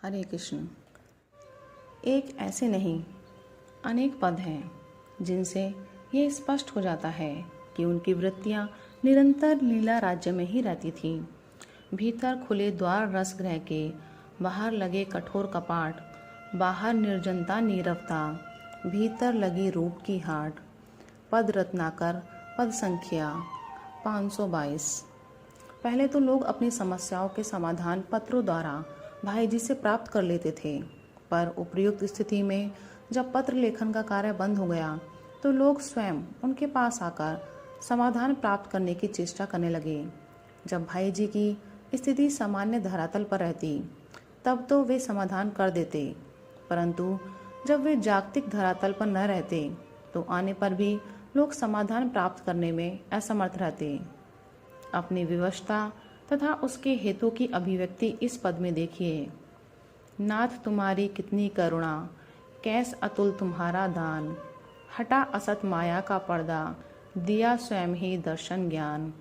हरे कृष्ण। एक ऐसे नहीं अनेक पद हैं जिनसे ये स्पष्ट हो जाता है कि उनकी वृत्तियां निरंतर लीला राज्य में ही रहती थीं। भीतर खुले द्वार रसगृह के, बाहर लगे कठोर कपाट, बाहर निर्जनता नीरवता, भीतर लगी रूप की हाट। पद रत्नाकर, पद संख्या 522। पहले तो लोग अपनी समस्याओं के समाधान पत्रों द्वारा भाई जी से प्राप्त कर लेते थे, पर उपर्युक्त स्थिति में जब पत्र लेखन का कार्य बंद हो गया तो लोग स्वयं उनके पास आकर समाधान प्राप्त करने की चेष्टा करने लगे। जब भाई जी की स्थिति सामान्य धरातल पर रहती तब तो वे समाधान कर देते, परंतु जब वे जागतिक धरातल पर न रहते तो आने पर भी लोग समाधान प्राप्त करने में असमर्थ रहते। अपनी विवशता तथा उसके हेतु की अभिव्यक्ति इस पद में देखिए। नाथ तुम्हारी कितनी करुणा, कैस अतुल तुम्हारा दान, हटा असत माया का पर्दा, दिया स्वयं ही दर्शन ज्ञान।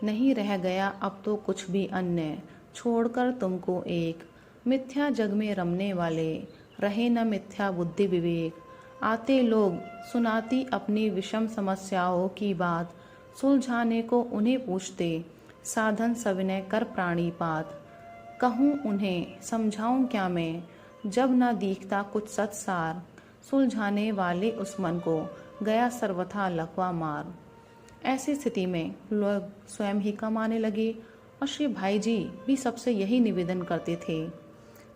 नहीं रह गया अब तो कुछ भी अन्य, छोड़कर तुमको एक, मिथ्या जग में रमने वाले, रहे न मिथ्या बुद्धि विवेक। आते लोग सुनाती अपनी विषम समस्याओं की बात, सुलझाने को उन्हें पूछते, साधन सविनय कर प्राणीपात। कहूँ उन्हें समझाऊं क्या मैं, जब न दिखता कुछ सत्सार, सुलझाने वाले उस मन को गया सर्वथा लकवा मार। ऐसी स्थिति में लोग स्वयं ही कमाने लगे और श्री भाई जी भी सबसे यही निवेदन करते थे,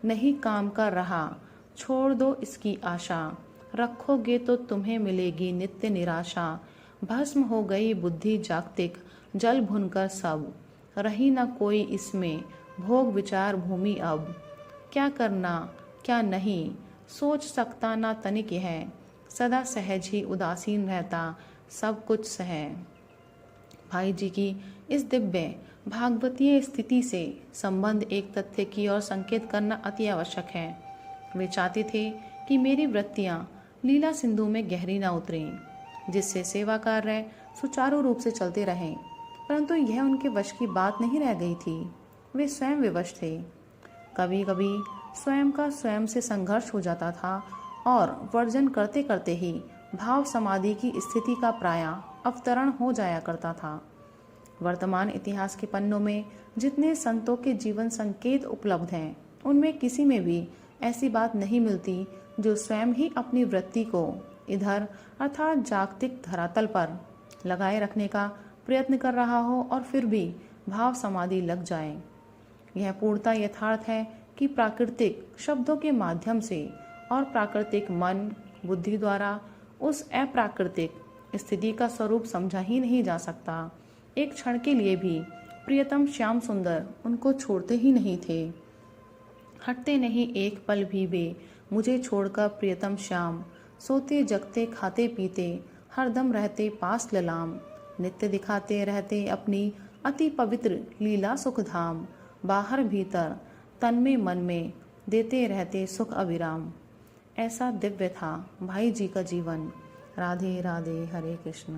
नहीं काम का रहा छोड़ दो इसकी आशा, रखोगे तो तुम्हें मिलेगी नित्य निराशा। भस्म हो गई बुद्धि जागतिक, जल भुनकर सब, रही न कोई इसमें भोग विचार भूमि अब। क्या करना क्या नहीं सोच सकता ना तनिक है, सदा सहज ही उदासीन रहता सब कुछ सह। भाई जी की इस दिव्य भागवतीय स्थिति से संबंध एक तथ्य की ओर संकेत करना अति आवश्यक है। वे चाहते थे कि मेरी वृत्तियां लीला सिंधु में गहरी न उतरें, जिससे सेवा कार्य सुचारू रूप से चलते रहें, परंतु यह उनके वश की बात नहीं रह गई थी। वे स्वयं विवश थे। कभी कभी स्वयं का स्वयं से संघर्ष हो जाता था और वर्जन करते करते ही भाव समाधि की स्थिति का प्रायः अवतरण हो जाया करता था। वर्तमान इतिहास के पन्नों में जितने संतों के जीवन संकेत उपलब्ध हैं, उनमें किसी में भी ऐसी बात नहीं मिलती जो स्वयं ही अपनी वृत्ति को इधर अर्थात जागतिक धरातल पर लगाए रखने का प्रयत्न कर रहा हो और फिर भी भाव समाधि लग जाए। यह पूर्णतः यथार्थ है कि प्राकृतिक शब्दों के माध्यम से और प्राकृतिक मन बुद्धि द्वारा उस अप्राकृतिक स्थिति का स्वरूप समझा ही नहीं जा सकता। एक क्षण के लिए भी प्रियतम श्याम सुंदर उनको छोड़ते ही नहीं थे। हटते नहीं एक पल भी वे मुझे छोड़कर प्रियतम श्याम, सोते जगते खाते पीते हरदम रहते पास ललाम। नित्य दिखाते रहते अपनी अति पवित्र लीला सुख धाम, बाहर भीतर तन में मन में देते रहते सुख अविराम। ऐसा दिव्य था भाई जी का जीवन। राधे राधे, हरे कृष्ण।